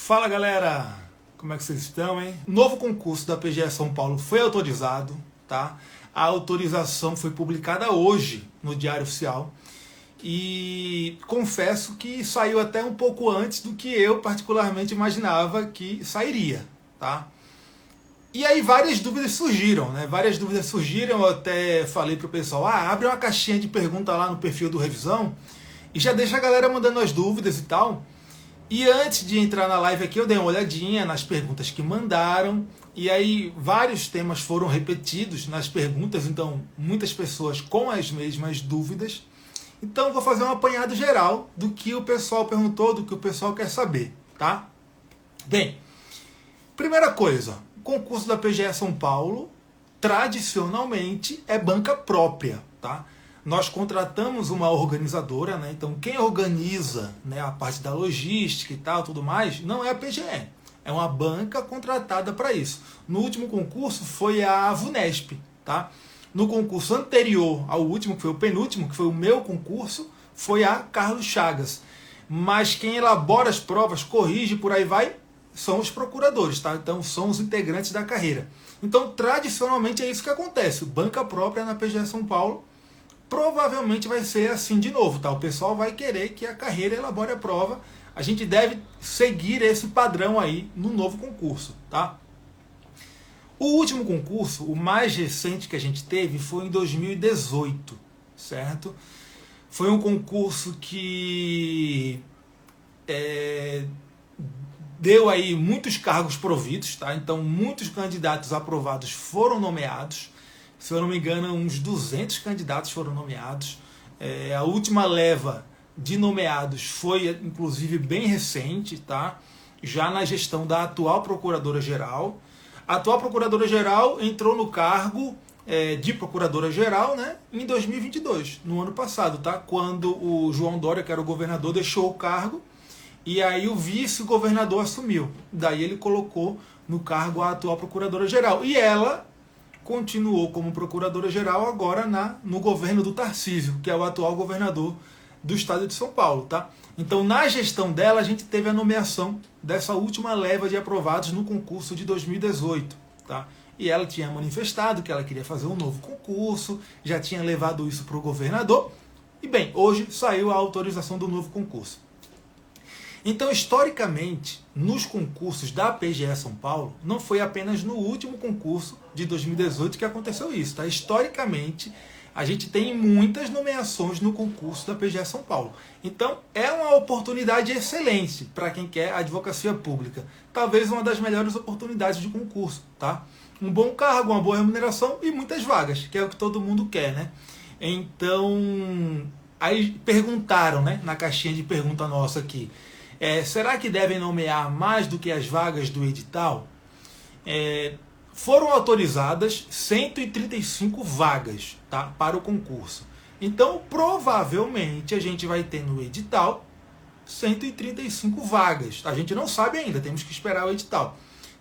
Fala galera, como é que vocês estão, hein? O novo concurso da PGE São Paulo foi autorizado, tá? A autorização foi publicada hoje no Diário Oficial e confesso que saiu até um pouco antes do que eu particularmente imaginava que sairia, tá? E aí várias dúvidas surgiram, né? Eu até falei pro pessoal, abre uma caixinha de pergunta lá no perfil do Revisão e já deixa a galera mandando as dúvidas e tal. E antes de entrar na live aqui, eu dei uma olhadinha nas perguntas que mandaram, e aí vários temas foram repetidos nas perguntas, então muitas pessoas com as mesmas dúvidas. Então vou fazer um apanhado geral do que o pessoal perguntou, do que o pessoal quer saber, tá? Bem, primeira coisa, o concurso da PGE São Paulo, tradicionalmente, é banca própria, tá? Nós contratamos uma organizadora, né? Então quem organiza, né, a parte da logística e tal, tudo mais, não é a PGE. É uma banca contratada para isso. No último concurso foi a VUNESP, tá? No concurso anterior ao último, que foi o penúltimo, que foi o meu concurso, foi a Carlos Chagas. Mas quem elabora as provas, corrige, por aí vai, são os procuradores, tá? Então são os integrantes da carreira. Então tradicionalmente é isso que acontece. Banca própria na PGE São Paulo. Provavelmente vai ser assim de novo, tá? O pessoal vai querer que a carreira elabore a prova. A gente deve seguir esse padrão aí no novo concurso, tá? O último concurso, o mais recente que a gente teve, foi em 2018, certo? Foi um concurso que deu aí muitos cargos providos, tá? Então muitos candidatos aprovados foram nomeados. Se eu não me engano, uns 200 candidatos foram nomeados. A última leva de nomeados foi, inclusive, bem recente, tá? Já na gestão da atual Procuradora-Geral. A atual Procuradora-Geral entrou no cargo de Procuradora-Geral, né, em 2022, no ano passado, tá? Quando o João Dória, que era o governador, deixou o cargo e aí o vice-governador assumiu. Daí ele colocou no cargo a atual Procuradora-Geral. E ela continuou como Procuradora-Geral agora no governo do Tarcísio, que é o atual governador do estado de São Paulo, tá? Então, na gestão dela, a gente teve a nomeação dessa última leva de aprovados no concurso de 2018, tá? E ela tinha manifestado que ela queria fazer um novo concurso, já tinha levado isso para o governador, e bem, hoje saiu a autorização do novo concurso. Então, historicamente, nos concursos da PGE São Paulo, não foi apenas no último concurso de 2018 que aconteceu isso, tá? Historicamente, a gente tem muitas nomeações no concurso da PGE São Paulo. Então, é uma oportunidade excelente para quem quer advocacia pública. Talvez uma das melhores oportunidades de concurso, tá? Um bom cargo, uma boa remuneração e muitas vagas, que é o que todo mundo quer, né? Então, aí perguntaram, né, na caixinha de pergunta nossa aqui, será que devem nomear mais do que as vagas do edital? Foram autorizadas 135 vagas, tá, para o concurso. Então, provavelmente, a gente vai ter no edital 135 vagas. A gente não sabe ainda, temos que esperar o edital.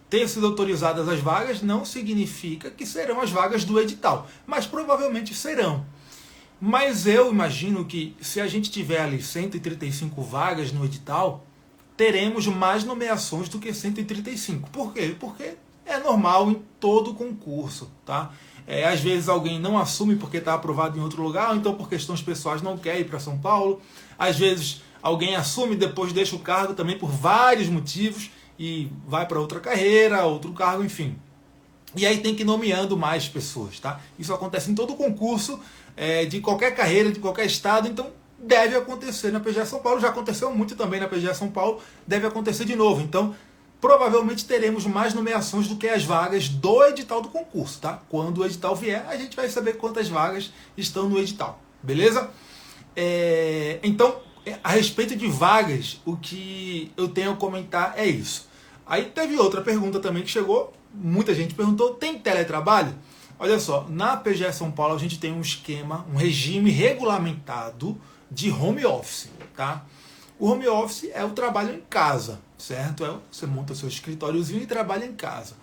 Ter sido autorizadas as vagas não significa que serão as vagas do edital, mas provavelmente serão. Mas eu imagino que se a gente tiver ali 135 vagas no edital, teremos mais nomeações do que 135. Por quê? Porque é normal em todo concurso, tá? Às vezes alguém não assume porque está aprovado em outro lugar, ou então por questões pessoais não quer ir para São Paulo. Às vezes alguém assume e depois deixa o cargo também por vários motivos e vai para outra carreira, outro cargo, enfim. E aí tem que ir nomeando mais pessoas, tá? Isso acontece em todo concurso, de qualquer carreira, de qualquer estado, então deve acontecer na PGE São Paulo, já aconteceu muito também na PGE São Paulo, deve acontecer de novo. Então, provavelmente teremos mais nomeações do que as vagas do edital do concurso, tá? Quando o edital vier, a gente vai saber quantas vagas estão no edital, beleza? Então, a respeito de vagas, o que eu tenho a comentar é isso. Aí teve outra pergunta também que chegou, muita gente perguntou, tem teletrabalho? Olha só, na PGE São Paulo a gente tem um esquema, um regime regulamentado de home office, tá? O home office é o trabalho em casa, certo? Você monta seu escritóriozinho e trabalha em casa.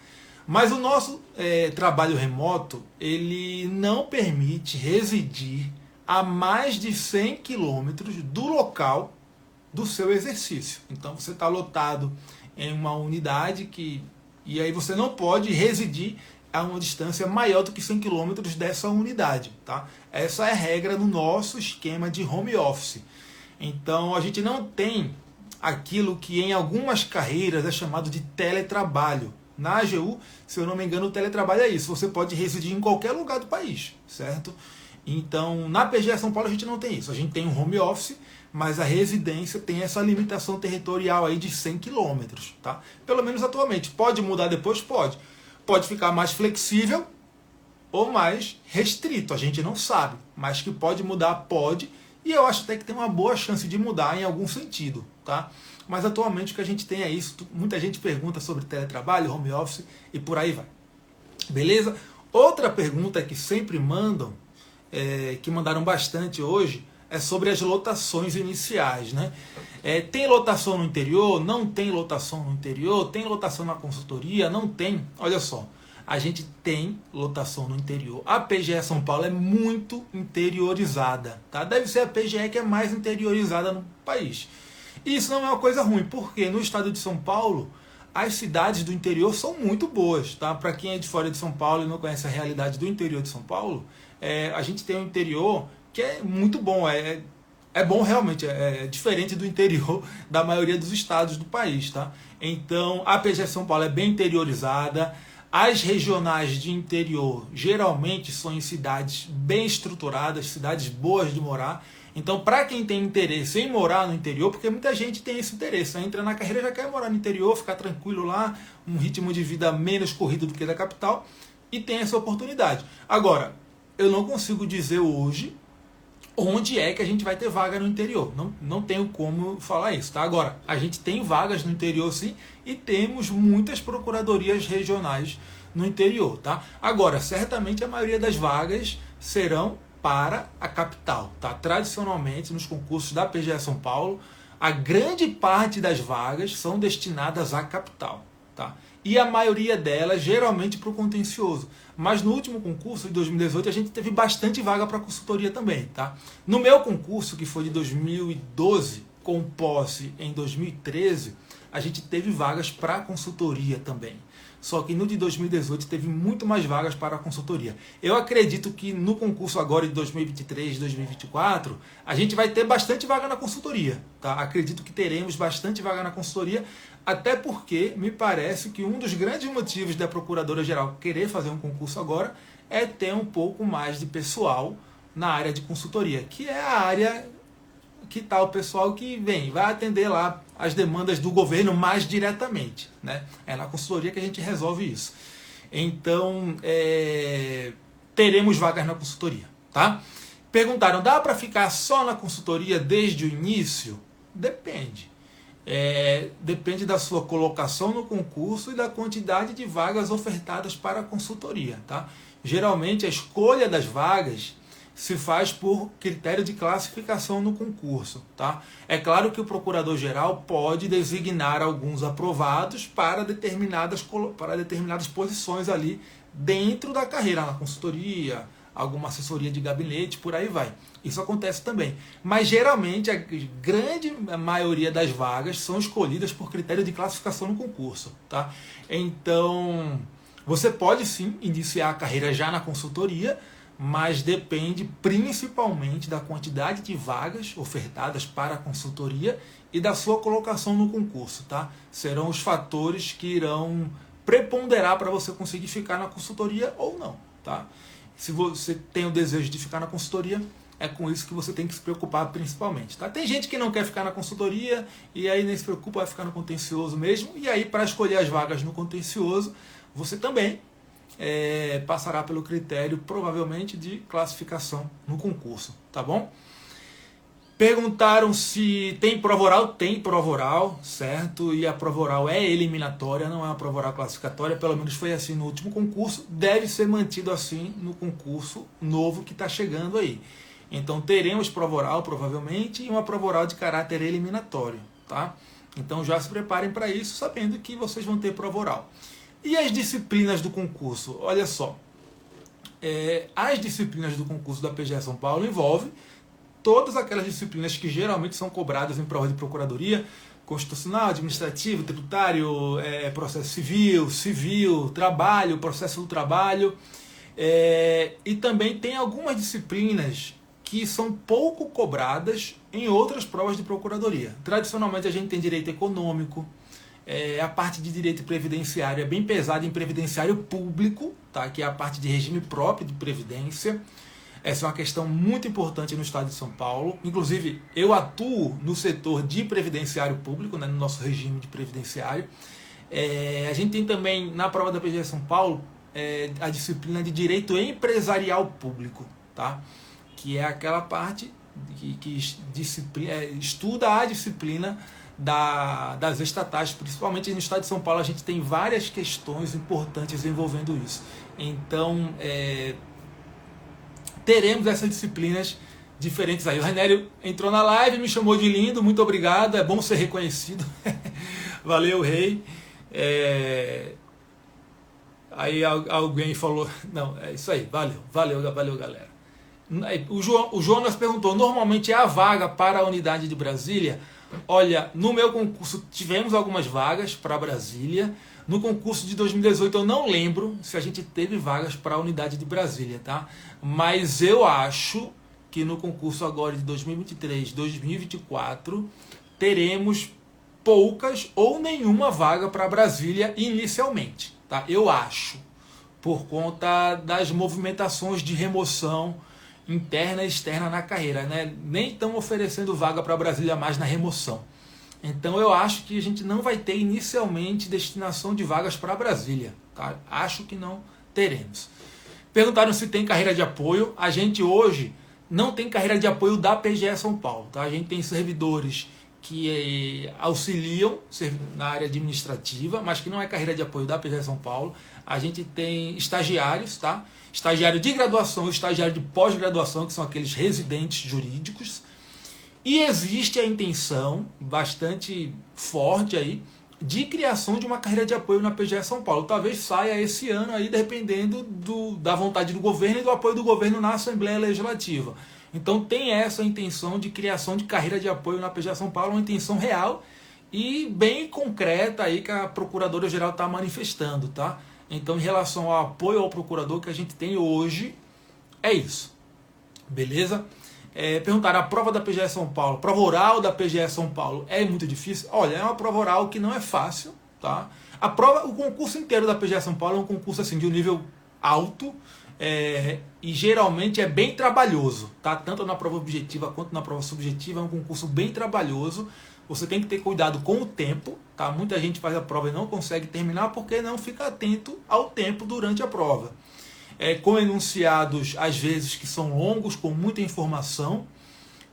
Mas o nosso trabalho remoto, ele não permite residir a mais de 100 quilômetros do local do seu exercício. Então você está lotado em uma unidade e aí você não pode residir a uma distância maior do que 100 km dessa unidade. Tá? Essa é a regra no nosso esquema de home office. Então a gente não tem aquilo que em algumas carreiras é chamado de teletrabalho. Na AGU, se eu não me engano, o teletrabalho é isso. Você pode residir em qualquer lugar do país, certo? Então, na PGE São Paulo a gente não tem isso. A gente tem um home office, mas a residência tem essa limitação territorial aí de 100 km, tá? Pelo menos atualmente. Pode mudar depois? Pode. Pode ficar mais flexível ou mais restrito, a gente não sabe. Mas que pode mudar, pode. E eu acho até que tem uma boa chance de mudar em algum sentido, tá? Mas atualmente o que a gente tem é isso. Muita gente pergunta sobre teletrabalho, home office e por aí vai. Beleza? Outra pergunta que sempre mandam, que mandaram bastante hoje, é sobre as lotações iniciais, né? Tem lotação no interior? Não tem lotação no interior? Tem lotação na consultoria? Não tem. Olha só, a gente tem lotação no interior. A PGE São Paulo é muito interiorizada, tá? Deve ser a PGE que é mais interiorizada no país. E isso não é uma coisa ruim, porque no estado de São Paulo, as cidades do interior são muito boas, tá? Para quem é de fora de São Paulo e não conhece a realidade do interior de São Paulo, a gente tem um interior que é muito bom, é bom realmente, é diferente do interior da maioria dos estados do país, tá? Então, a PGE São Paulo é bem interiorizada. As regionais de interior geralmente são em cidades bem estruturadas, cidades boas de morar. Então, para quem tem interesse em morar no interior, porque muita gente tem esse interesse, entra na carreira e já quer morar no interior, ficar tranquilo lá, um ritmo de vida menos corrido do que da capital, e tem essa oportunidade. Agora, eu não consigo dizer hoje onde é que a gente vai ter vaga no interior. Não tenho como falar isso, tá? Agora, a gente tem vagas no interior sim, e temos muitas procuradorias regionais no interior, tá? Agora, certamente a maioria das vagas serão para a capital, tá? Tradicionalmente, nos concursos da PGE São Paulo, a grande parte das vagas são destinadas à capital, tá? E a maioria delas, geralmente, para o contencioso. Mas no último concurso de 2018, a gente teve bastante vaga para consultoria também, tá? No meu concurso, que foi de 2012, com posse em 2013, a gente teve vagas para consultoria também. Só que no de 2018 teve muito mais vagas para a consultoria. Eu acredito que no concurso agora de 2023, 2024, a gente vai ter bastante vaga na consultoria, tá? Acredito que teremos bastante vaga na consultoria, até porque me parece que um dos grandes motivos da Procuradora-Geral querer fazer um concurso agora é ter um pouco mais de pessoal na área de consultoria, que é a área que está o pessoal que vai atender lá as demandas do governo mais diretamente, né? É na consultoria que a gente resolve isso. Então, teremos vagas na consultoria, tá? Perguntaram, dá para ficar só na consultoria desde o início? Depende. Depende da sua colocação no concurso e da quantidade de vagas ofertadas para a consultoria, tá? Geralmente, a escolha das vagas se faz por critério de classificação no concurso, tá? É claro que o procurador-geral pode designar alguns aprovados para determinadas posições ali dentro da carreira, na consultoria, alguma assessoria de gabinete, por aí vai. Isso acontece também. Mas geralmente a grande maioria das vagas são escolhidas por critério de classificação no concurso, tá? Então, você pode sim iniciar a carreira já na consultoria, mas depende principalmente da quantidade de vagas ofertadas para a consultoria e da sua colocação no concurso, tá? Serão os fatores que irão preponderar para você conseguir ficar na consultoria ou não, tá? Se você tem o desejo de ficar na consultoria, é com isso que você tem que se preocupar principalmente, tá? Tem gente que não quer ficar na consultoria e aí nem se preocupa, vai ficar no contencioso mesmo, e aí para escolher as vagas no contencioso, você também passará pelo critério, provavelmente, de classificação no concurso, tá bom? Perguntaram se tem prova oral. Tem prova oral, certo? E a prova oral é eliminatória, não é uma prova oral classificatória, pelo menos foi assim no último concurso, deve ser mantido assim no concurso novo que está chegando aí. Então teremos prova oral, provavelmente, e uma prova oral de caráter eliminatório, tá? Então já se preparem para isso, sabendo que vocês vão ter prova oral. E as disciplinas do concurso? Olha só, as disciplinas do concurso da PGE São Paulo envolvem todas aquelas disciplinas que geralmente são cobradas em prova de procuradoria, constitucional, administrativo, tributário, processo civil, trabalho, processo do trabalho. E também tem algumas disciplinas que são pouco cobradas em outras provas de procuradoria. Tradicionalmente a gente tem direito econômico, a parte de direito previdenciário é bem pesada em previdenciário público, tá? Que é a parte de regime próprio de previdência. Essa é uma questão muito importante no estado de São Paulo. Inclusive, eu atuo no setor de previdenciário público, né, no nosso regime de previdenciário. A gente tem também, na prova da PGE São Paulo, a disciplina de Direito Empresarial Público, tá? Que é aquela parte que estuda a disciplina das estatais, principalmente no estado de São Paulo. A gente tem várias questões importantes envolvendo isso. Então, teremos essas disciplinas diferentes aí. O Renério entrou na live, me chamou de lindo, muito obrigado, é bom ser reconhecido. Valeu, rei. Aí alguém falou, não, é isso aí, valeu galera. O Jonas perguntou, normalmente é a vaga para a unidade de Brasília? Olha, no meu concurso tivemos algumas vagas para Brasília. No concurso de 2018 eu não lembro se a gente teve vagas para a unidade de Brasília, tá? Mas eu acho que no concurso agora de 2023, 2024, teremos poucas ou nenhuma vaga para Brasília inicialmente, tá? Eu acho, por conta das movimentações de remoção interna e externa na carreira, né? Nem estão oferecendo vaga para Brasília mais na remoção. Então eu acho que a gente não vai ter inicialmente destinação de vagas para Brasília, tá? Acho que não teremos. Perguntaram se tem carreira de apoio. A gente hoje não tem carreira de apoio da PGE São Paulo, tá? A gente tem servidores que auxiliam na área administrativa, mas que não é carreira de apoio da PGE São Paulo. A gente tem estagiários, tá? Estagiário de graduação e estagiário de pós-graduação, que são aqueles residentes jurídicos. E existe a intenção bastante forte aí de criação de uma carreira de apoio na PGE São Paulo. Talvez saia esse ano aí, dependendo da vontade do governo e do apoio do governo na Assembleia Legislativa. Então tem essa intenção de criação de carreira de apoio na PGE São Paulo, uma intenção real e bem concreta aí que a Procuradora-Geral está manifestando, tá? Então, em relação ao apoio ao procurador que a gente tem hoje, é isso. Beleza? Perguntaram, a prova da PGE São Paulo, prova oral da PGE São Paulo é muito difícil? Olha, é uma prova oral que não é fácil, tá? O concurso inteiro da PGE São Paulo é um concurso assim, de um nível alto, e geralmente é bem trabalhoso, tá? Tanto na prova objetiva quanto na prova subjetiva, é um concurso bem trabalhoso. Você tem que ter cuidado com o tempo, tá? Muita gente faz a prova e não consegue terminar porque não fica atento ao tempo durante a prova. Com enunciados, às vezes, que são longos, com muita informação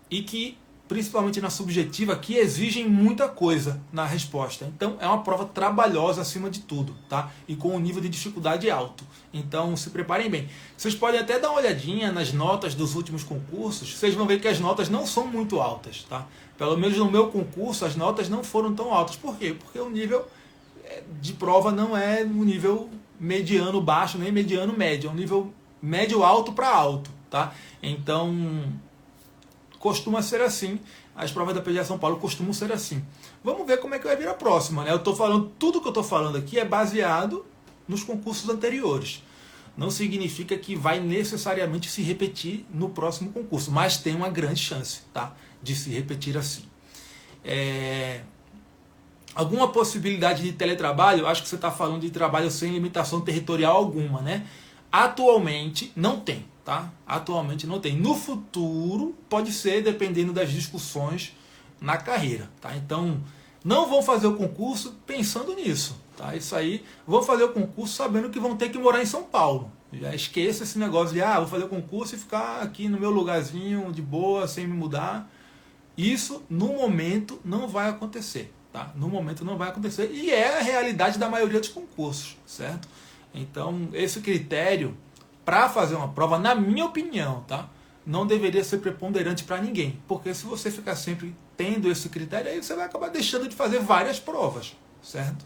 e que, principalmente na subjetiva, que exigem muita coisa na resposta. Então, é uma prova trabalhosa acima de tudo, tá? E com um nível de dificuldade alto. Então, se preparem bem. Vocês podem até dar uma olhadinha nas notas dos últimos concursos. Vocês vão ver que as notas não são muito altas, tá? Pelo menos no meu concurso, as notas não foram tão altas. Por quê? Porque o nível de prova não é um nível mediano baixo, nem mediano médio. É um nível médio alto para alto, tá? Então, costuma ser assim. As provas da PGE São Paulo costumam ser assim. Vamos ver como é que vai vir a próxima, né? Eu estou falando, tudo que eu estou falando aqui é baseado nos concursos anteriores. Não significa que vai necessariamente se repetir no próximo concurso, mas tem uma grande chance, tá? De se repetir assim. Alguma possibilidade de teletrabalho? Acho que você está falando de trabalho sem limitação territorial alguma, né? Atualmente não tem, tá? Atualmente não tem. No futuro pode ser, dependendo das discussões na carreira, tá? Então não vão fazer o concurso pensando nisso, tá? Isso aí, vão fazer o concurso sabendo que vão ter que morar em São Paulo. Já esqueça esse negócio de, vou fazer o concurso e ficar aqui no meu lugarzinho de boa, sem me mudar. Isso, no momento, não vai acontecer, tá? No momento não vai acontecer. E é a realidade da maioria dos concursos, certo? Então, esse critério, para fazer uma prova, na minha opinião, tá? Não deveria ser preponderante para ninguém. Porque se você ficar sempre tendo esse critério, aí você vai acabar deixando de fazer várias provas, certo?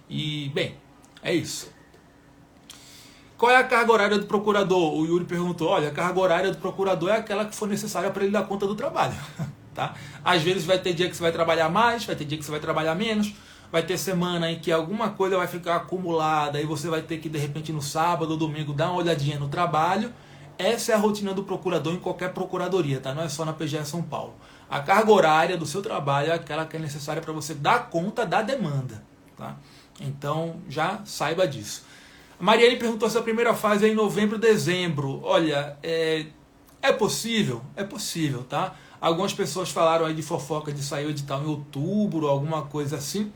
E, bem, é isso. Qual é a carga horária do procurador? O Yuri perguntou. Olha, a carga horária do procurador é aquela que for necessária para ele dar conta do trabalho. tá? Às vezes vai ter dia que você vai trabalhar mais, vai ter dia que você vai trabalhar menos, vai ter semana em que alguma coisa vai ficar acumulada e você vai ter que, de repente, no sábado ou domingo, dar uma olhadinha no trabalho. Essa é a rotina do procurador em qualquer procuradoria, tá? Não é só na PGE São Paulo. A carga horária do seu trabalho é aquela que é necessária para você dar conta da demanda, tá? Então, já saiba disso. A Mariane perguntou se a primeira fase é em novembro, dezembro. Olha, é possível? É possível, tá? Algumas pessoas falaram aí de fofoca de sair o edital em outubro, alguma coisa assim.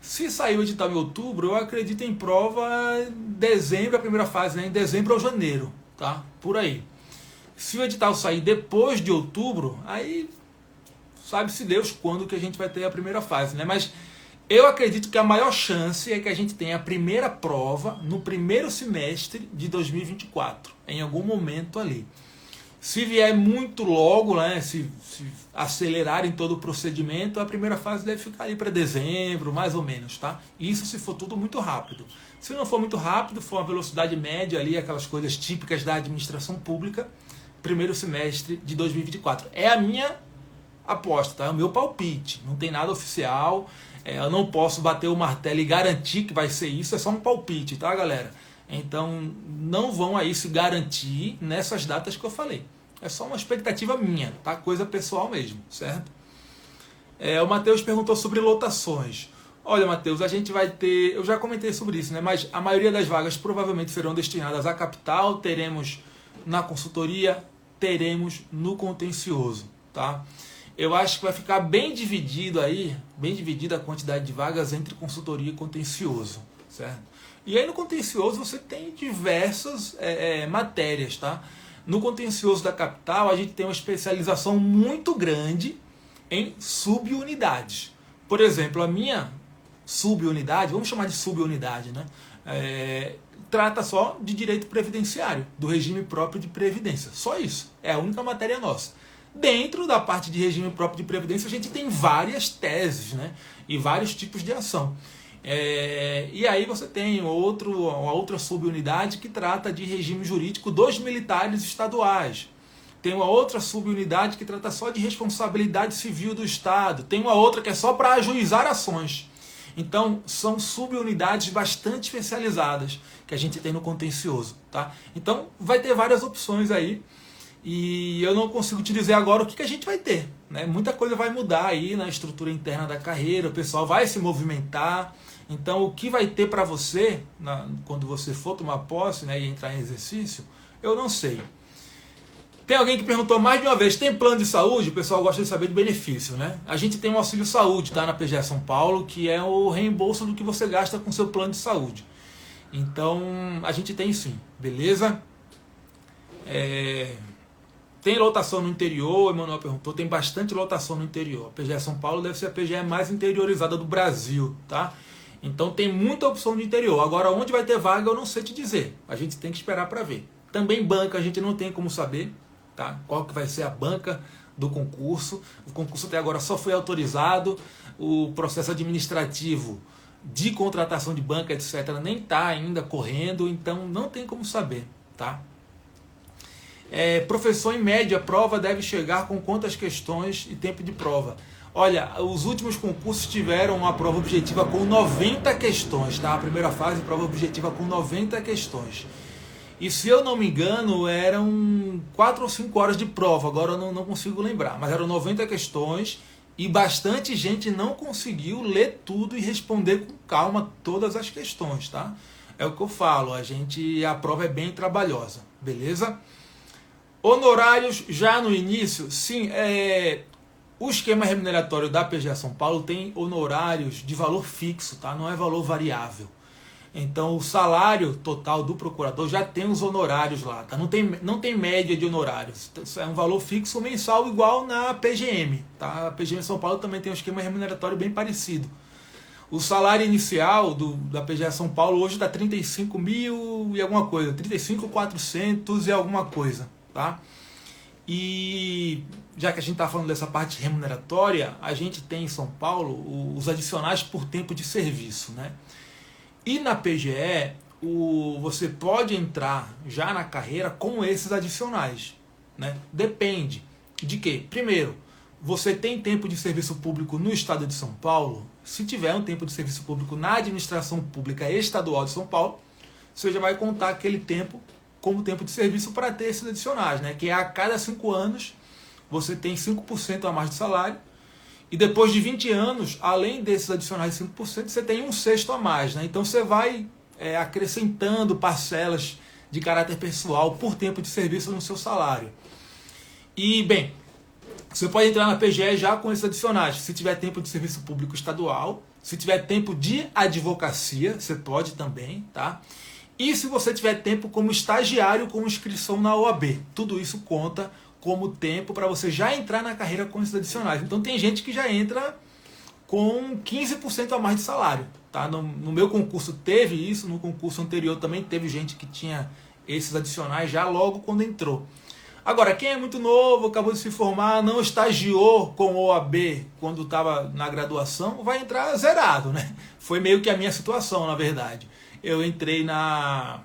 Se sair o edital em outubro, eu acredito em prova em dezembro, a primeira fase, né? Em dezembro ou janeiro, tá? Por aí. Se o edital sair depois de outubro, aí sabe-se Deus quando que a gente vai ter a primeira fase, né? Mas eu acredito que a maior chance é que a gente tenha a primeira prova no primeiro semestre de 2024, em algum momento ali. Se vier muito logo, né, se acelerarem todo o procedimento, a primeira fase deve ficar ali para dezembro, mais ou menos, tá? Isso se for tudo muito rápido. Se não for muito rápido, for uma velocidade média ali, aquelas coisas típicas da administração pública, primeiro semestre de 2024. É a minha aposta, tá? É o meu palpite, não tem nada oficial, eu não posso bater o martelo e garantir que vai ser isso, é só um palpite, tá, galera? Então, não vão aí se garantir nessas datas que eu falei. É só uma expectativa minha, tá? Coisa pessoal mesmo, certo? O Matheus perguntou sobre lotações. Olha, Matheus, a gente vai ter... Eu já comentei sobre isso, né? Mas a maioria das vagas provavelmente serão destinadas à capital. Teremos na consultoria, teremos no contencioso, tá? Eu acho que vai ficar bem dividido aí, bem dividida a quantidade de vagas entre consultoria e contencioso, certo? E aí no contencioso você tem diversas matérias, tá? No contencioso da capital a gente tem uma especialização muito grande em subunidades. Por exemplo, a minha subunidade, vamos chamar de subunidade, né? Trata só de direito previdenciário, do regime próprio de previdência. Só isso, é a única matéria nossa. Dentro da parte de regime próprio de previdência a gente tem várias teses, né? E vários tipos de ação. E aí você tem uma outra subunidade que trata de regime jurídico dos militares estaduais. Tem uma outra subunidade que trata só de responsabilidade civil do Estado. Tem uma outra que é só para ajuizar ações. Então, são subunidades bastante especializadas que a gente tem no contencioso, tá? Então, vai ter várias opções aí. E eu não consigo te dizer agora o que a gente vai ter, né? Muita coisa vai mudar aí na estrutura interna da carreira, o pessoal vai se movimentar. Então, o que vai ter para você, quando você for tomar posse, né, e entrar em exercício, eu não sei. Tem alguém que perguntou mais de uma vez, tem plano de saúde? O pessoal gosta de saber de benefício, né? A gente tem um auxílio saúde, tá, na PGE São Paulo, que é o reembolso do que você gasta com seu plano de saúde. Então, a gente tem sim, beleza? Tem lotação no interior, o Emanuel perguntou, tem bastante lotação no interior. A PGE São Paulo deve ser a PGE mais interiorizada do Brasil, tá? Então tem muita opção de interior. Agora, onde vai ter vaga eu não sei te dizer. A gente tem que esperar para ver. Também banca a gente não tem como saber, tá? Qual que vai ser a banca do concurso. O concurso até agora só foi autorizado. O processo administrativo de contratação de banca, etc., nem está ainda correndo. Então não tem como saber, tá? Professor, em média, a prova deve chegar com quantas questões e tempo de prova? Olha, os últimos concursos tiveram uma prova objetiva com 90 questões, tá? A primeira fase, prova objetiva com 90 questões. E se eu não me engano, eram 4 ou 5 horas de prova, agora eu não consigo lembrar. Mas eram 90 questões e bastante gente não conseguiu ler tudo e responder com calma todas as questões, tá? É o que eu falo, a prova é bem trabalhosa, beleza? Honorários já no início, sim, o esquema remuneratório da PGE São Paulo tem honorários de valor fixo, tá? Não é valor variável. Então o salário total do procurador já tem os honorários lá, tá? Não tem média de honorários, é um valor fixo mensal igual na PGM, tá? A PGM São Paulo também tem um esquema remuneratório bem parecido. O salário inicial da PGE São Paulo hoje dá 35 mil e alguma coisa, 35.400 e alguma coisa, tá? E já que a gente está falando dessa parte remuneratória, a gente tem em São Paulo os adicionais por tempo de serviço, né? E na PGE, você pode entrar já na carreira com esses adicionais, né? Depende de quê? Primeiro, você tem tempo de serviço público no estado de São Paulo, se tiver um tempo de serviço público na administração pública estadual de São Paulo, você já vai contar aquele tempo como tempo de serviço para ter esses adicionais, né? Que é a cada 5 anos você tem 5% a mais de salário, e depois de 20 anos, além desses adicionais de 5%, você tem 1/6 a mais, né? Então você vai acrescentando parcelas de caráter pessoal por tempo de serviço no seu salário. E, bem, você pode entrar na PGE já com esses adicionais, se tiver tempo de serviço público estadual, se tiver tempo de advocacia, você pode também, tá? E se você tiver tempo como estagiário com inscrição na OAB, tudo isso conta como tempo para você já entrar na carreira com esses adicionais. Então tem gente que já entra com 15% a mais de salário, tá? No meu concurso teve isso, no concurso anterior também teve gente que tinha esses adicionais já logo quando entrou. Agora, quem é muito novo, acabou de se formar, não estagiou com OAB quando estava na graduação, vai entrar zerado, né? Foi meio que a minha situação, na verdade. Eu entrei na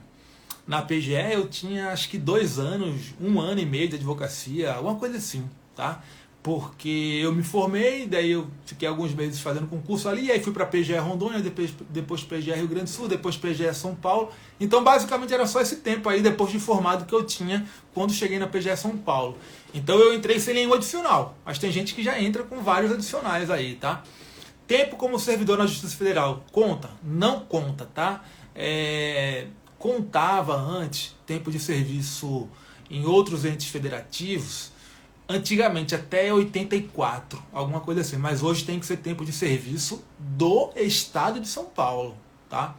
PGE, eu tinha acho que 2 anos, 1 ano e meio de advocacia, alguma coisa assim, tá? Porque eu me formei, daí eu fiquei alguns meses fazendo concurso ali, aí fui para PGE Rondônia, depois PGE Rio Grande do Sul, depois PGE São Paulo. Então basicamente era só esse tempo aí, depois de formado, que eu tinha quando cheguei na PGE São Paulo. Então eu entrei sem nenhum adicional, mas tem gente que já entra com vários adicionais aí, tá? Tempo como servidor na Justiça Federal, conta? Não conta, tá? Contava antes tempo de serviço em outros entes federativos, antigamente até 84, alguma coisa assim, mas hoje tem que ser tempo de serviço do estado de São Paulo, tá?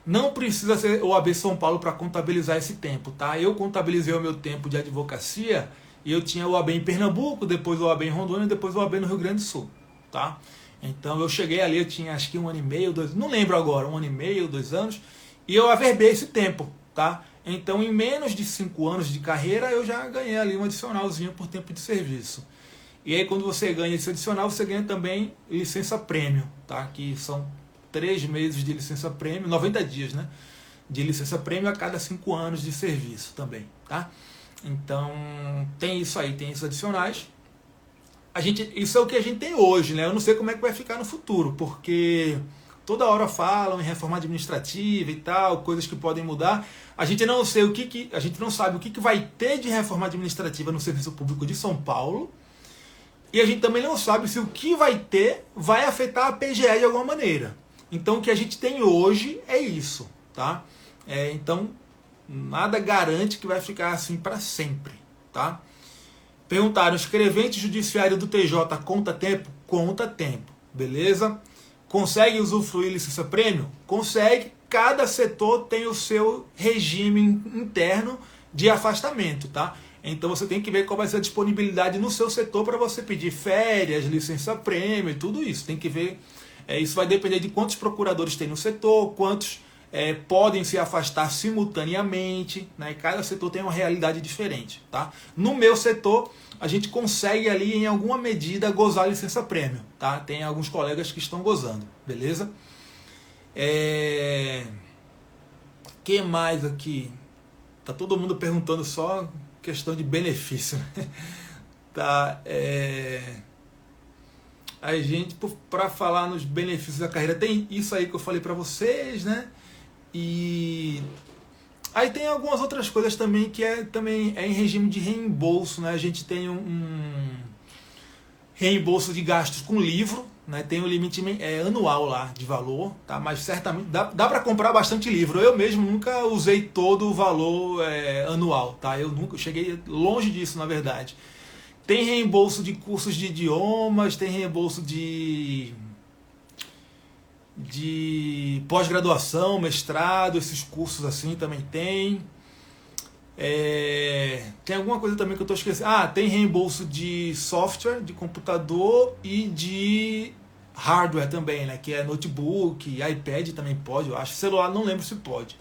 Não precisa ser OAB São Paulo para contabilizar esse tempo, tá? Eu contabilizei o meu tempo de advocacia e eu tinha OAB em Pernambuco, depois OAB em Rondônia, depois OAB no Rio Grande do Sul, tá? Então eu cheguei ali, eu tinha acho que 1 ano e meio, 2, não lembro agora, 1 ano e meio, 2 anos, e eu averbei esse tempo, tá? Então, em menos de 5 anos de carreira, eu já ganhei ali um adicionalzinho por tempo de serviço. E aí, quando você ganha esse adicional, você ganha também licença prêmio, tá? Que são 3 meses de licença prêmio, 90 dias, né? De licença prêmio a cada 5 anos de serviço também, tá? Então, tem isso aí, tem esses adicionais. Isso é o que a gente tem hoje, né? Eu não sei como é que vai ficar no futuro, porque toda hora falam em reforma administrativa e tal, coisas que podem mudar. A gente não sabe o que vai ter de reforma administrativa no Serviço Público de São Paulo. E a gente também não sabe se o que vai ter vai afetar a PGE de alguma maneira. Então o que a gente tem hoje é isso, tá? Então nada garante que vai ficar assim para sempre, tá? Perguntaram, escrevente judiciário do TJ conta tempo? Conta tempo, beleza? Consegue usufruir licença prêmio? Consegue. Cada setor tem o seu regime interno de afastamento, tá? Então você tem que ver qual vai ser a disponibilidade no seu setor para você pedir férias, licença prêmio e tudo isso. Tem que ver, isso vai depender de quantos procuradores tem no setor, quantos podem se afastar simultaneamente, né? E cada setor tem uma realidade diferente, tá? No meu setor, a gente consegue ali, em alguma medida, gozar licença prêmio, tá? Tem alguns colegas que estão gozando, beleza? Que mais aqui? Tá todo mundo perguntando só questão de benefício, né? Tá, a gente, para falar nos benefícios da carreira, tem isso aí que eu falei para vocês, né? E aí tem algumas outras coisas também que também é em regime de reembolso, né? A gente tem um reembolso de gastos com livro, né? Tem um limite anual lá de valor, tá? Mas certamente dá para comprar bastante livro. Eu mesmo nunca usei todo o valor anual, tá? Eu cheguei longe disso, na verdade. Tem reembolso de cursos de idiomas, tem reembolso de pós-graduação, mestrado, esses cursos assim também tem. Tem alguma coisa também que eu estou esquecendo. Tem reembolso de software, de computador e de hardware também, né? Que é notebook, iPad também pode, eu acho. Celular não lembro se pode.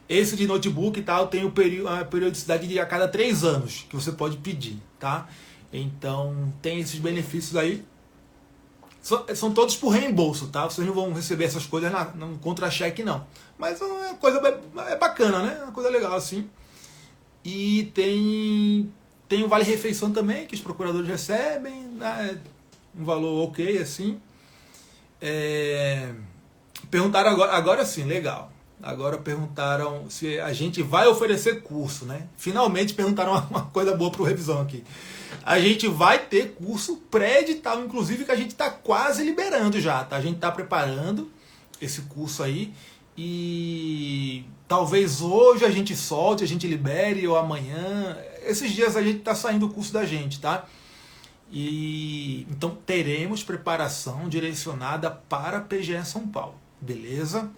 Esse de notebook e tal tem a periodicidade de a cada 3 anos que você pode pedir, tá? Então tem esses benefícios aí. São todos por reembolso, tá? Vocês não vão receber essas coisas no contra-cheque, não. Mas é uma coisa bacana, né? Uma coisa legal, assim. E tem Tem o vale-refeição também, que os procuradores recebem, né, um valor ok, assim. Perguntaram agora sim, legal. Agora perguntaram se a gente vai oferecer curso, né? Finalmente perguntaram uma coisa boa para o Revisão aqui. A gente vai ter curso pré-edital, inclusive, que a gente está quase liberando já, tá? A gente está preparando esse curso aí e talvez hoje a gente solte, a gente libere, ou amanhã. Esses dias a gente está saindo o curso da gente, tá? E então teremos preparação direcionada para a PGE São Paulo, beleza?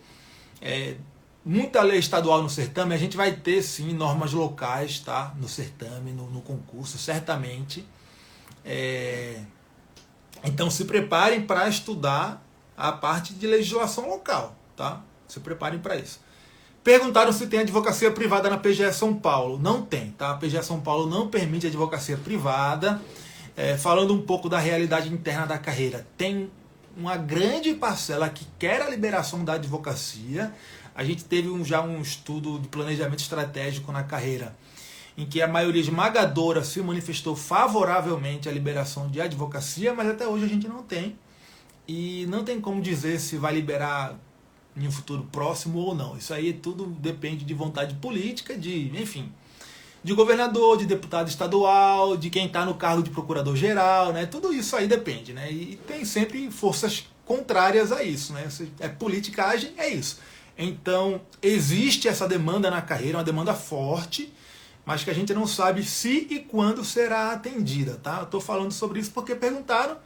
Muita lei estadual no certame, a gente vai ter sim normas locais, tá? No certame, no concurso, certamente. Então se preparem para estudar a parte de legislação local, tá? Se preparem para isso. Perguntaram se tem advocacia privada na PGE São Paulo. Não tem, tá? A PGE São Paulo não permite advocacia privada. Falando um pouco da realidade interna da carreira, tem uma grande parcela que quer a liberação da advocacia. A gente teve já um estudo de planejamento estratégico na carreira, em que a maioria esmagadora se manifestou favoravelmente à liberação de advocacia, mas até hoje a gente não tem. E não tem como dizer se vai liberar em um futuro próximo ou não. Isso aí tudo depende de vontade política, enfim, de governador, de deputado estadual, de quem está no cargo de procurador-geral, né? Tudo isso aí depende, né? E tem sempre forças contrárias a isso, né? Politicagem, é isso. Então, existe essa demanda na carreira, uma demanda forte, mas que a gente não sabe se e quando será atendida, tá? Eu estou falando sobre isso porque perguntaram,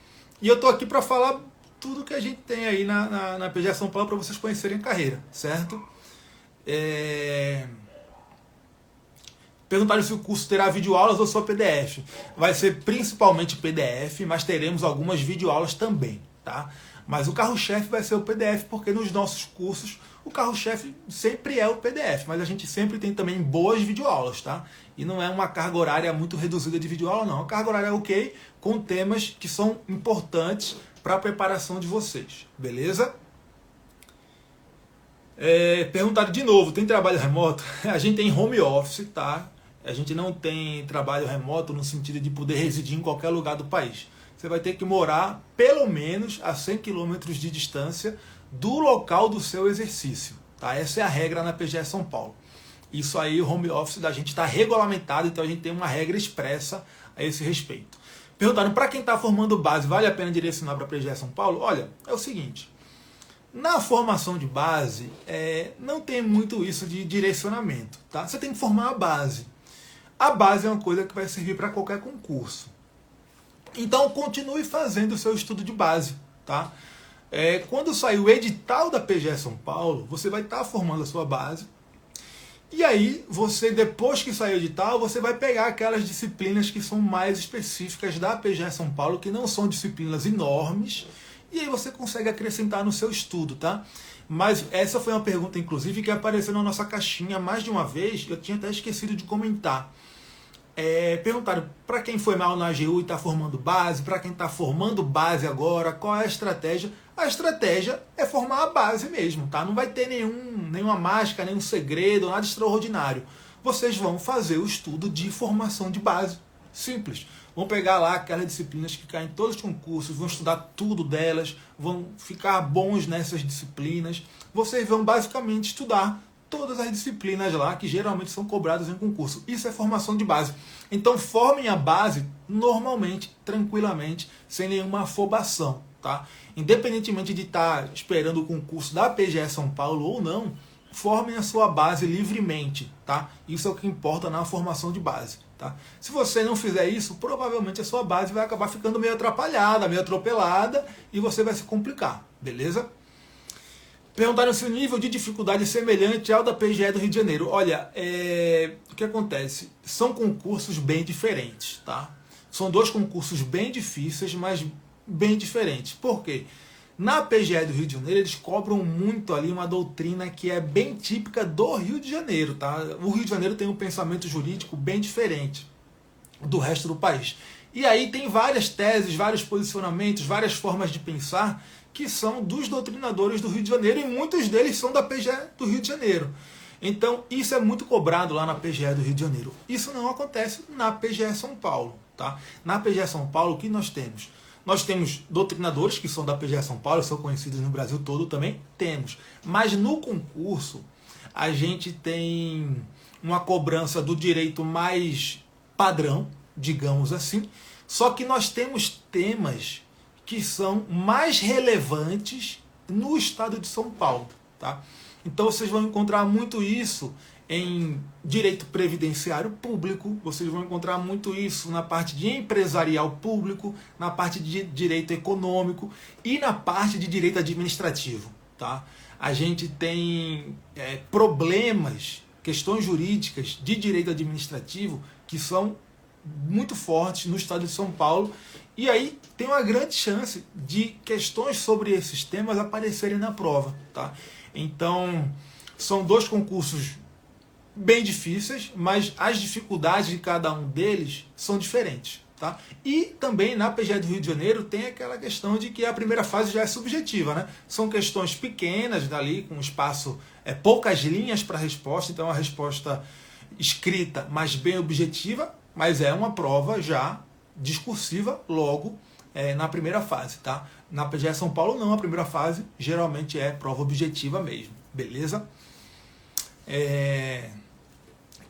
e eu estou aqui para falar tudo que a gente tem aí na PGE São Paulo para vocês conhecerem a carreira, certo? Perguntaram se o curso terá videoaulas ou só PDF. Vai ser principalmente PDF, mas teremos algumas videoaulas também, tá? Mas o carro-chefe vai ser o PDF, porque nos nossos cursos o carro-chefe sempre é o PDF, mas a gente sempre tem também boas videoaulas, tá? E não é uma carga horária muito reduzida de videoaula, não. A carga horária é ok, com temas que são importantes para a preparação de vocês, beleza? Perguntaram de novo, tem trabalho remoto? A gente tem home office, tá? A gente não tem trabalho remoto no sentido de poder residir em qualquer lugar do país. Você vai ter que morar pelo menos a 100 km de distância do local do seu exercício, tá? Essa é a regra na PGE São Paulo. Isso aí, o home office da gente está regulamentado, então a gente tem uma regra expressa a esse respeito. Perguntaram, para quem está formando base, vale a pena direcionar para a PGE São Paulo? Olha, é o seguinte, na formação de base, não tem muito isso de direcionamento, tá? Você tem que formar a base. A base é uma coisa que vai servir para qualquer concurso. Então, continue fazendo o seu estudo de base, tá? Quando sair o edital da PGE São Paulo, você vai estar formando a sua base. E aí, você, depois que sair o edital, você vai pegar aquelas disciplinas que são mais específicas da PGE São Paulo, que não são disciplinas enormes, e aí você consegue acrescentar no seu estudo, tá? Mas essa foi uma pergunta, inclusive, que apareceu na nossa caixinha mais de uma vez, eu tinha até esquecido de comentar. Perguntaram para quem foi mal na AGU e está formando base, para quem está formando base agora, qual é a estratégia? A estratégia é formar a base mesmo, tá? Não vai ter nenhuma mágica, nenhum segredo, nada extraordinário. Vocês vão fazer o estudo de formação de base, simples. Vão pegar lá aquelas disciplinas que caem em todos os concursos, vão estudar tudo delas, vão ficar bons nessas disciplinas. Vocês vão basicamente estudar todas as disciplinas lá que geralmente são cobradas em concurso. Isso é formação de base. Então formem a base normalmente, tranquilamente, sem nenhuma afobação, tá? Independentemente de estar esperando o concurso da PGE São Paulo ou não, formem a sua base livremente, tá? Isso é o que importa na formação de base, tá? Se você não fizer isso, provavelmente a sua base vai acabar ficando meio atrapalhada, meio atropelada e você vai se complicar, beleza? Perguntaram se o nível de dificuldade é semelhante ao da PGE do Rio de Janeiro. Olha, o que acontece? São concursos bem diferentes, tá? São dois concursos bem difíceis, mas bem diferentes. Por quê? Na PGE do Rio de Janeiro, eles cobram muito ali uma doutrina que é bem típica do Rio de Janeiro, tá? O Rio de Janeiro tem um pensamento jurídico bem diferente do resto do país. E aí tem várias teses, vários posicionamentos, várias formas de pensar que são dos doutrinadores do Rio de Janeiro, e muitos deles são da PGE do Rio de Janeiro. Então, isso é muito cobrado lá na PGE do Rio de Janeiro. Isso não acontece na PGE São Paulo. Tá? Na PGE São Paulo, o que nós temos? Nós temos doutrinadores que são da PGE São Paulo, são conhecidos no Brasil todo também, temos. Mas no concurso, a gente tem uma cobrança do direito mais padrão, digamos assim, só que nós temos temas que são mais relevantes no estado de São Paulo. Tá? Então vocês vão encontrar muito isso em direito previdenciário público, vocês vão encontrar muito isso na parte de empresarial público, na parte de direito econômico e na parte de direito administrativo. Tá? A gente tem problemas, questões jurídicas de direito administrativo que são muito fortes no estado de São Paulo, e aí tem uma grande chance de questões sobre esses temas aparecerem na prova. Tá? Então, são dois concursos bem difíceis, mas as dificuldades de cada um deles são diferentes. Tá? E também na PGE do Rio de Janeiro tem aquela questão de que a primeira fase já é subjetiva. Né? São questões pequenas dali, com espaço, poucas linhas para a resposta, então a resposta escrita, mas bem objetiva, mas é uma prova já discursiva logo na primeira fase. Tá? Na PGE São Paulo não, a primeira fase geralmente é prova objetiva mesmo. Beleza?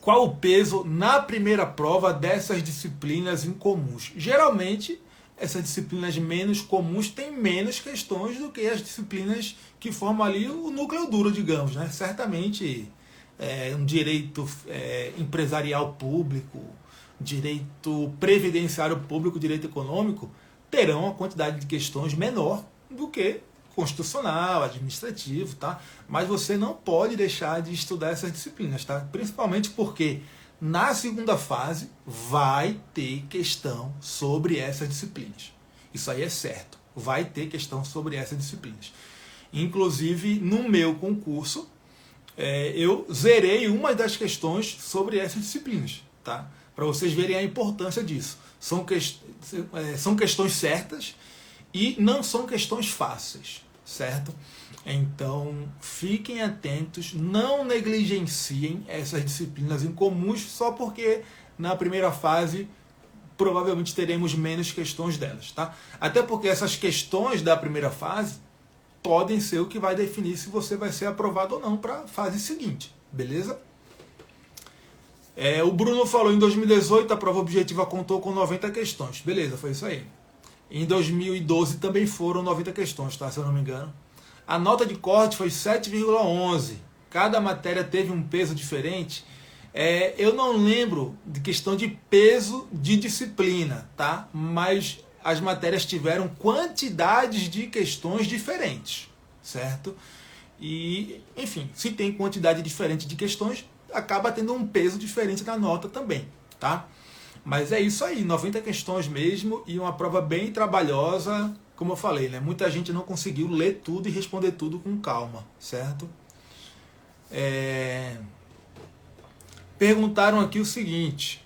Qual o peso na primeira prova dessas disciplinas incomuns? Geralmente, essas disciplinas menos comuns têm menos questões do que as disciplinas que formam ali o núcleo duro, digamos. Né? Certamente, um direito empresarial público, direito previdenciário público, direito econômico, terão uma quantidade de questões menor do que constitucional, administrativo, tá? Mas você não pode deixar de estudar essas disciplinas, tá? Principalmente porque na segunda fase vai ter questão sobre essas disciplinas. Isso aí é certo. Vai ter questão sobre essas disciplinas. Inclusive, no meu concurso, eu zerei uma das questões sobre essas disciplinas, tá? Para vocês verem a importância disso. São questões certas e não são questões fáceis, certo? Então, fiquem atentos, não negligenciem essas disciplinas incomuns só porque na primeira fase provavelmente teremos menos questões delas, tá? Até porque essas questões da primeira fase podem ser o que vai definir se você vai ser aprovado ou não para a fase seguinte, beleza? O Bruno falou, em 2018 a prova objetiva contou com 90 questões. Beleza, foi isso aí. Em 2012 também foram 90 questões, tá? Se eu não me engano. A nota de corte foi 7,11. Cada matéria teve um peso diferente. Eu não lembro de questão de peso de disciplina, tá? Mas as matérias tiveram quantidades de questões diferentes, certo? E, enfim, se tem quantidade diferente de questões, acaba tendo um peso diferente na nota também, tá? Mas é isso aí, 90 questões mesmo e uma prova bem trabalhosa, como eu falei, né? Muita gente não conseguiu ler tudo e responder tudo com calma, certo? Perguntaram aqui o seguinte,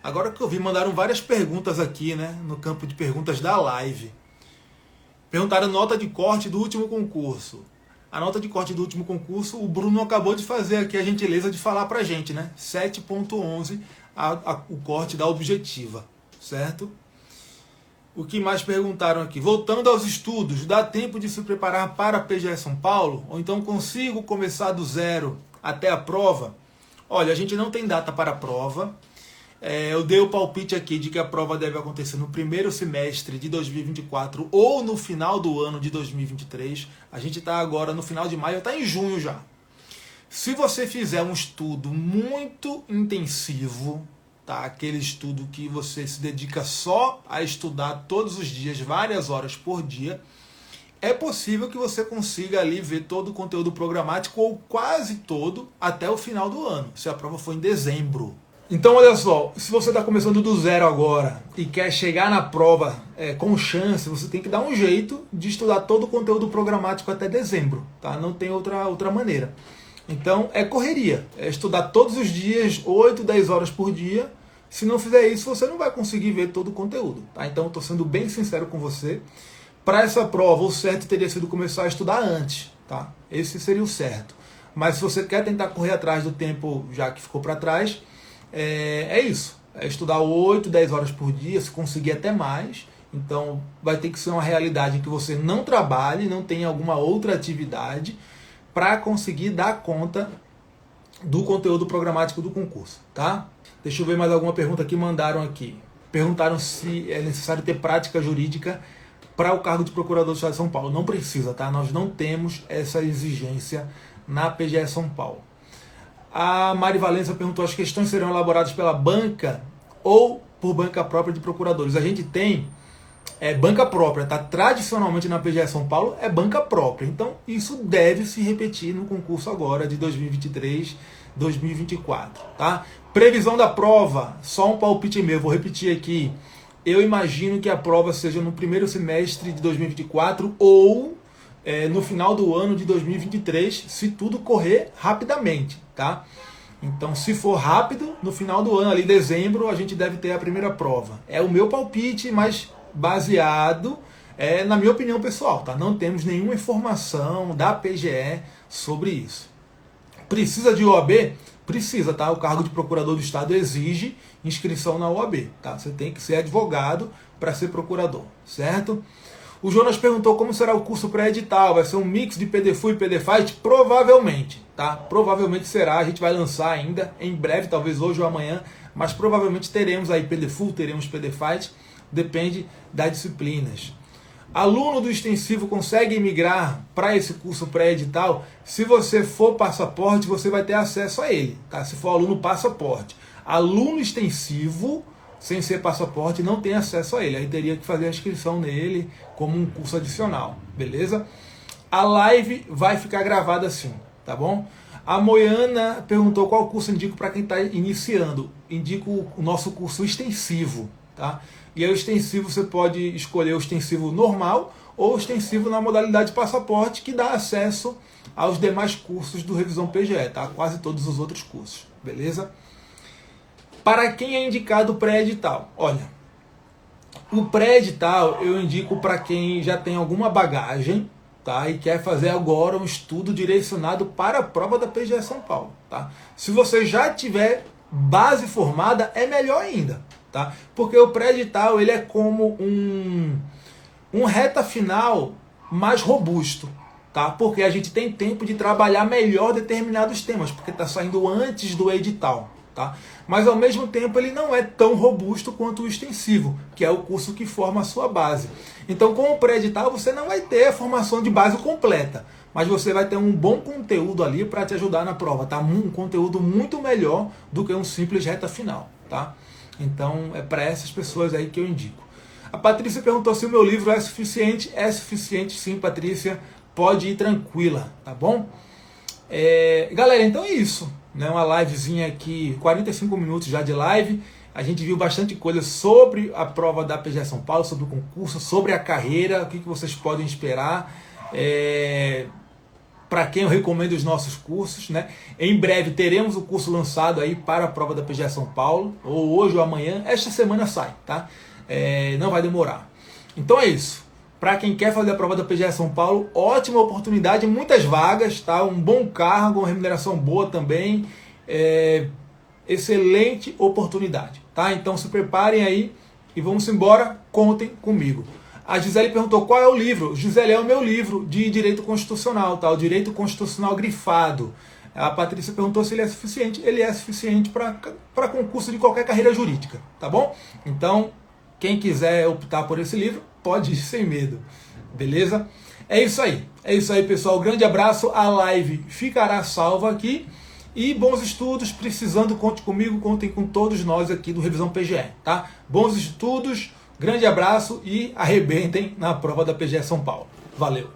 agora que eu vi, mandaram várias perguntas aqui, né? No campo de perguntas da live. Perguntaram nota de corte do último concurso. A nota de corte do último concurso, o Bruno acabou de fazer aqui a gentileza de falar pra gente, né? 7,11 o corte da objetiva, certo? O que mais perguntaram aqui? Voltando aos estudos, dá tempo de se preparar para a PGE São Paulo? Ou então consigo começar do zero até a prova? Olha, a gente não tem data para a prova. Eu dei o palpite aqui de que a prova deve acontecer no primeiro semestre de 2024 ou no final do ano de 2023. A gente está agora no final de maio, está em junho já. Se você fizer um estudo muito intensivo, tá? Aquele estudo que você se dedica só a estudar todos os dias, várias horas por dia, é possível que você consiga ali ver todo o conteúdo programático ou quase todo até o final do ano, se a prova for em dezembro. Então, olha só, se você está começando do zero agora e quer chegar na prova com chance, você tem que dar um jeito de estudar todo o conteúdo programático até dezembro, tá? Não tem outra maneira. Então, é correria, é estudar todos os dias, 8, 10 horas por dia. Se não fizer isso, você não vai conseguir ver todo o conteúdo, tá? Então, estou sendo bem sincero com você. Para essa prova, o certo teria sido começar a estudar antes, tá? Esse seria o certo. Mas se você quer tentar correr atrás do tempo já que ficou para trás, é isso. É estudar 8, 10 horas por dia, se conseguir até mais. Então vai ter que ser uma realidade em que você não trabalhe, não tenha alguma outra atividade para conseguir dar conta do conteúdo programático do concurso, tá? Deixa eu ver mais alguma pergunta que mandaram aqui. Perguntaram se é necessário ter prática jurídica para o cargo de procurador do Estado de São Paulo. Não precisa, tá? Nós não temos essa exigência na PGE São Paulo. A Mari Valença perguntou: as questões serão elaboradas pela banca ou por banca própria de procuradores? A gente tem banca própria, tá? Tradicionalmente na PGE São Paulo é banca própria. Então isso deve se repetir no concurso agora de 2023, 2024, tá? Previsão da prova, só um palpite meu, vou repetir aqui. Eu imagino que a prova seja no primeiro semestre de 2024 ou no final do ano de 2023, se tudo correr rapidamente, tá? Então, se for rápido, no final do ano, ali dezembro, a gente deve ter a primeira prova. É o meu palpite, mas baseado na minha opinião pessoal, tá? Não temos nenhuma informação da PGE sobre isso. Precisa de OAB? Precisa, tá? O cargo de procurador do Estado exige inscrição na OAB, tá? Você tem que ser advogado para ser procurador, certo? O Jonas perguntou como será o curso pré-edital. Vai ser um mix de PDFU e PDFight? Provavelmente, tá? Provavelmente será. A gente vai lançar ainda em breve, talvez hoje ou amanhã, mas provavelmente teremos aí PDFU, teremos PDFight, depende das disciplinas. Aluno do extensivo consegue migrar para esse curso pré-edital? Se você for passaporte, você vai ter acesso a ele, tá? Se for aluno passaporte. Aluno extensivo, sem ser passaporte, não tem acesso a ele. Aí teria que fazer a inscrição nele como um curso adicional, beleza? A live vai ficar gravada sim, tá bom? A Moiana perguntou qual curso indico para quem está iniciando. Indico o nosso curso extensivo, tá? E aí o extensivo você pode escolher o extensivo normal ou o extensivo na modalidade passaporte, que dá acesso aos demais cursos do Revisão PGE, tá? Quase todos os outros cursos, beleza? Para quem é indicado o pré-edital? Olha, o pré-edital eu indico para quem já tem alguma bagagem, tá? E quer fazer agora um estudo direcionado para a prova da PGE São Paulo, tá? Se você já tiver base formada, é melhor ainda, tá? Porque o pré-edital ele é como um reta final mais robusto, tá? Porque a gente tem tempo de trabalhar melhor determinados temas, porque está saindo antes do edital, tá? Mas ao mesmo tempo ele não é tão robusto quanto o extensivo, que é o curso que forma a sua base. Então com o pré-edital você não vai ter a formação de base completa, mas você vai ter um bom conteúdo ali para te ajudar na prova, tá? Um conteúdo muito melhor do que um simples reta final, tá? Então é para essas pessoas aí que eu indico. A Patrícia perguntou se o meu livro é suficiente. É suficiente sim, Patrícia, pode ir tranquila, tá bom? Galera, então é isso, né? Uma livezinha aqui, 45 minutos já de live. A gente viu bastante coisa sobre a prova da PGE São Paulo, sobre o concurso, sobre a carreira, o que vocês podem esperar. Para quem eu recomendo os nossos cursos, né? Em breve teremos o curso lançado aí para a prova da PGE São Paulo, ou hoje ou amanhã. Esta semana sai, tá? Não vai demorar. Então é isso. Para quem quer fazer a prova da PGE São Paulo, ótima oportunidade, muitas vagas, tá? Um bom cargo, uma remuneração boa também. Excelente oportunidade, tá? Então se preparem aí e vamos embora, contem comigo. A Gisele perguntou qual é o livro. Gisele, é o meu livro de Direito Constitucional, tá? O Direito Constitucional grifado. A Patrícia perguntou se ele é suficiente. Ele é suficiente para concurso de qualquer carreira jurídica, tá bom? Então, quem quiser optar por esse livro, pode ir sem medo, beleza? É isso aí, pessoal. Grande abraço. A live ficará salva aqui. E bons estudos, precisando, conte comigo, contem com todos nós aqui do Revisão PGE, tá? Bons estudos. Grande abraço e arrebentem na prova da PGE São Paulo. Valeu!